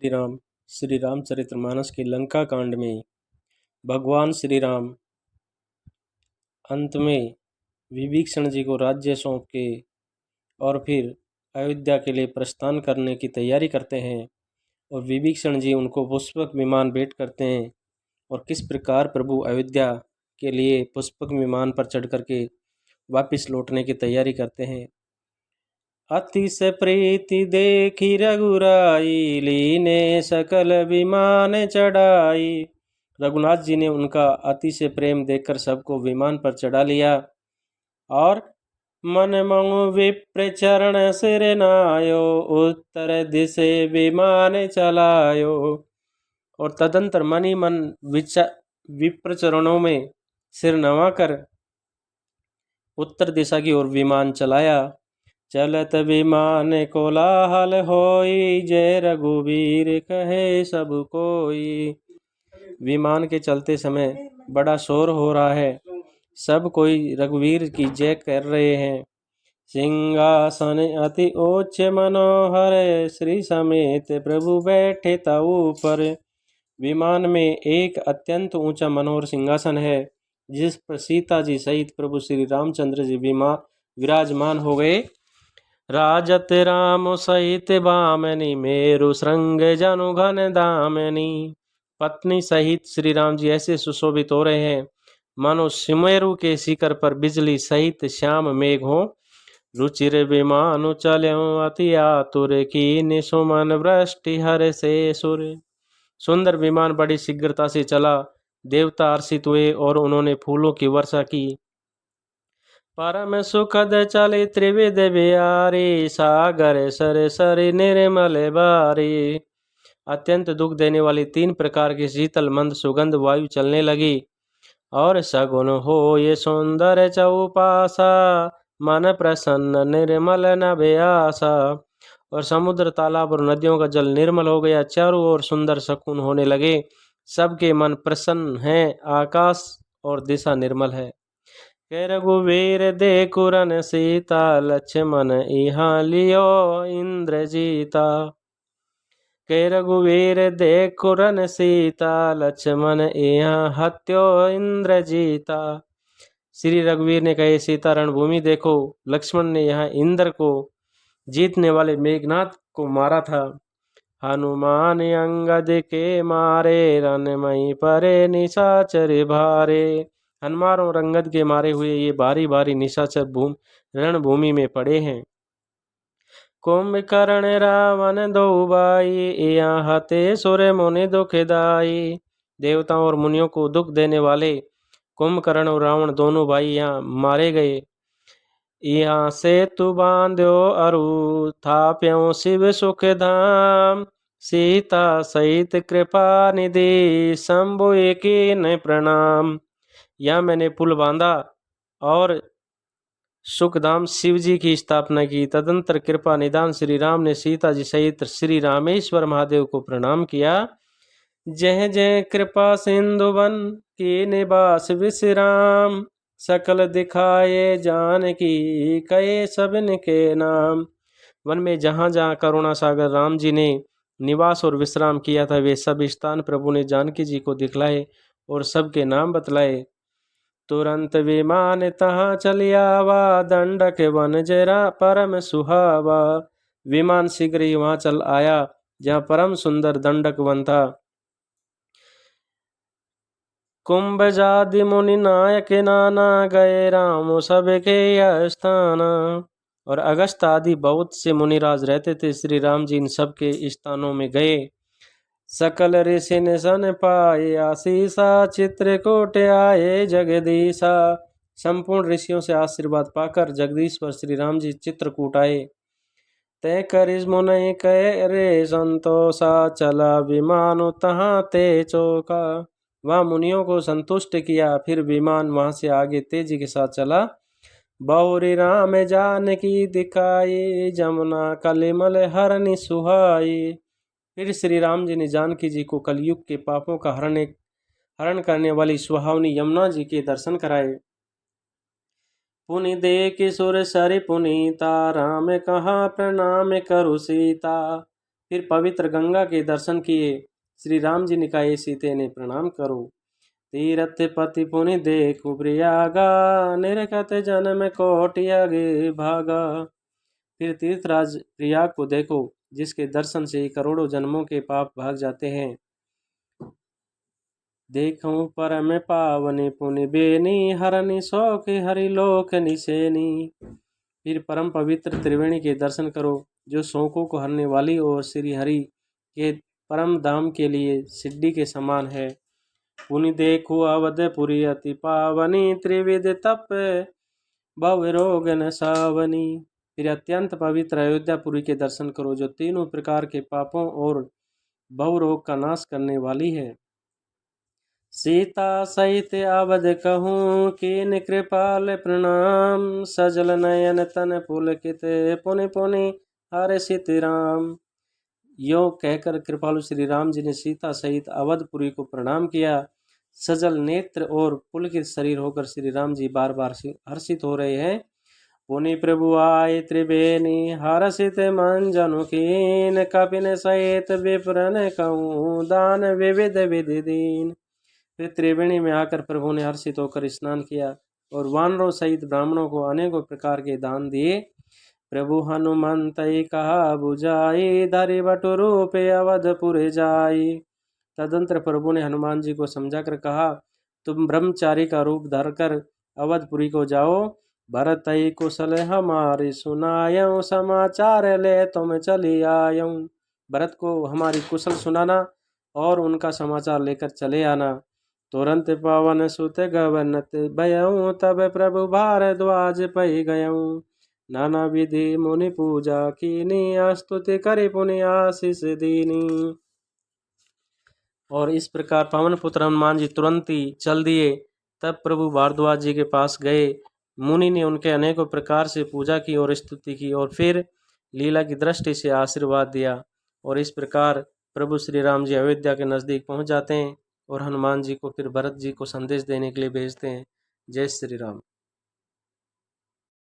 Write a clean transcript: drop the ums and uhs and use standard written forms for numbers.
श्री राम श्री रामचरितमानस की लंका कांड में भगवान श्री राम अंत में विभीषण जी को राज्य सौंप के और फिर अयोध्या के लिए प्रस्थान करने की तैयारी करते हैं और विभीषण जी उनको पुष्पक विमान भेंट करते हैं और किस प्रकार प्रभु अयोध्या के लिए पुष्पक विमान पर चढ़ करके वापस लौटने की तैयारी करते हैं। अतिशय प्रीति देखी रघुराई, लीने सकल विमान चढ़ाई। रघुनाथ जी ने उनका अतिशय प्रेम देखकर सबको विमान पर चढ़ा लिया और मन मंगु विप्र चरण सिर नायो, उत्तर दिशे विमान चलायो। और तदंतर मन ही मन विप्र चरणों में सिर नवाकर उत्तर दिशा की ओर विमान चलाया। चलत विमान कोलाहल होई, जय रघुवीर कहे सब कोई। विमान के चलते समय बड़ा शोर हो रहा है, सब कोई रघुवीर की जय कर रहे हैं। सिंहासन अति उच्च मनोहर, श्री समेत प्रभु बैठे ताऊ पर। विमान में एक अत्यंत ऊंचा मनोहर सिंहासन है जिस पर सीता जी सहित प्रभु श्री रामचंद्र जी विराजमान हो गए। राजत राम सहित बामनी, मेरु श्रृंग जनु घन दामनी। पत्नी सहित श्री राम जी ऐसे सुशोभित हो रहे हैं मानो सुमेरु के शिखर पर बिजली सहित श्याम मेघ हो। रुचिर विमानु चल्यो अति आतुर, कीनि सुमन वृष्टि हर से सुर। सुंदर विमान बड़ी शीघ्रता से चला, देवता हर्षित हुए और उन्होंने फूलों की वर्षा की। परम सुखद चले त्रिविध बिहारी, सागर सर सर निर्मल बारी। अत्यंत दुख देने वाली 3 प्रकार की शीतल मंद सुगंध वायु चलने लगी। और सगुन हो ये सुंदर चौपासा, मन प्रसन्न निर्मल न बेआसा। और समुद्र तालाब और नदियों का जल निर्मल हो गया, चारों ओर सुंदर शकुन होने लगे, सबके मन प्रसन्न है, आकाश और दिशा निर्मल है। के रघुवीर देखु रन सीता, लक्ष्मण इहाँ लियो इंद्र जीता। के रघुवीर देखु रन सीता, लक्ष्मण इहाँ हत्यो इंद्र जीता। श्री रघुवीर ने कहे, सीता रणभूमि देखो, लक्ष्मण ने यहाँ इंद्र को जीतने वाले मेघनाथ को मारा था। हनुमान अंगद के मारे, रणमयि परे निशाचर भारे। हनुमान और अंगद के मारे हुए ये भारी भारी निशाचर रणभूमि में पड़े हैं। कुंभकर्ण रावण दो भाई, यहाँ हते सुर मुनि दुखदाई। देवताओं और मुनियों को दुख देने वाले कुंभकर्ण और रावण दोनों भाई यहाँ मारे गए। यहाँ से तु बांध्यो अरु, थाप्यों शिव सुख धाम। सीता सहित कृपा निधि, शंभु की न प्रणाम। यहाँ मैंने पुल बांधा और सुखधाम शिव जी की स्थापना की। तदंतर कृपा निदान श्री राम ने सीता जी सहित श्री रामेश्वर महादेव को प्रणाम किया। जय जय कृपा सिंधु वन की निवास विश्राम, सकल दिखाए जान की कहे सबन के नाम। वन में जहाँ जहाँ करुणा सागर राम जी ने निवास और विश्राम किया था, वे सब स्थान प्रभु ने जानकी जी को दिखलाए और सबके नाम बतलाए। तुरंत विमान तहाँ चलियावा, दंडक वन जरा परम सुहावा। विमान शीघ्र ही वहां चल आया जहाँ परम सुंदर दंडक वन था। कुंभ जादि मुनि नायक नाना, गए राम सबके स्थान। और अगस्त आदि बहुत से मुनिराज रहते थे, श्री राम जी इन सबके स्थानों में गए। सकल ऋषि निशन पाए आशीषा, चित्रकूट आए जगदीशा। संपूर्ण ऋषियों से आशीर्वाद पाकर जगदीश्वर श्री राम जी चित्रकूट आए। तय करिस मुनि कहे रे संतोषा, चला विमान तहाँ ते चौका। वहाँ मुनियों को संतुष्ट किया, फिर विमान वहां से आगे तेजी के साथ चला। बहुरी राम जानकी दिखाई, जमुना कलिमल हरनि सुहाई। फिर श्री राम जी ने जानकी जी को कलयुग के पापों का हरण करने वाली सुहावनी यमुना जी के दर्शन कराए। पुनि देख सुर सरि पुनीता, राम कहा प्रणाम करु सीता। फिर पवित्र गंगा के दर्शन किए। श्री राम जी ने कहा, ये सीते ने प्रणाम करो। तीरथ पति पुनि देखु प्रयागा, निरखत जन्म कोटि आगे भागा। फिर तीर्थराज प्रयाग को देखो, जिसके दर्शन से करोड़ों जन्मों के पाप भाग जाते हैं। देखूं परम पावनी पुनि बेनी, हरनि शोक हरि लोक निसेनी। फिर परम पवित्र त्रिवेणी के दर्शन करो, जो शोकों को हरने वाली और श्री हरि के परम धाम के लिए सिद्धि के समान है। पुनि देखो अवधपुरी अति पावनी, त्रिविध तप भव रोग न सावनी। फिर अत्यंत पवित्र अयोध्यापुरी के दर्शन करो, जो तीनों प्रकार के पापों और भव रोग का नाश करने वाली है। सीता सहित अवध कहूँ, कीन कृपाल प्रणाम, सजल नयन तन पुलकित, पुनि पुनि हर्षित राम। यो कहकर कृपालु श्री राम जी ने सीता सहित अवधपुरी को प्रणाम किया। सजल नेत्र और पुलकित शरीर होकर श्री राम जी बार बार हर्षित हो रहे हैं। पुनि प्रभु आए त्रिवेणी, हर्षित मन जनु कीन, कपिन सहित विप्रन कहूँ, दान विविध विधि दीन। फिर त्रिवेणी में आकर प्रभु ने हर्षित होकर स्नान किया और वानरों सहित ब्राह्मणों को अनेकों प्रकार के दान दिए। प्रभु हनुमंत कहा बुझाई, धरि बटु रूप अवधपुर जाई। तदंतर प्रभु ने हनुमान जी को समझाकर कहा, तुम ब्रह्मचारी का रूप धरकर अवधपुरी को जाओ। भरत कुशल हमारी सुनायऊं, समाचार ले तुम चली आयऊं। भरत को हमारी कुशल सुनाना और उनका समाचार लेकर चले आना। तुरंत पवन सुत गवनत भयऊं, तब प्रभु भारद्वाज पै गयऊं। नाना विधि मुनि पूजा कीनी, स्तुति करि पुनि आशीष दीनी। और इस प्रकार पवन पुत्र हनुमान जी तुरंत ही चल दिए। तब प्रभु भारद्वाज जी के पास गए। मुनि ने उनके अनेकों प्रकार से पूजा की और स्तुति की और फिर लीला की दृष्टि से आशीर्वाद दिया। और इस प्रकार प्रभु श्री राम जी अयोध्या के नज़दीक पहुंच जाते हैं और हनुमान जी को फिर भरत जी को संदेश देने के लिए भेजते हैं। जय श्री राम।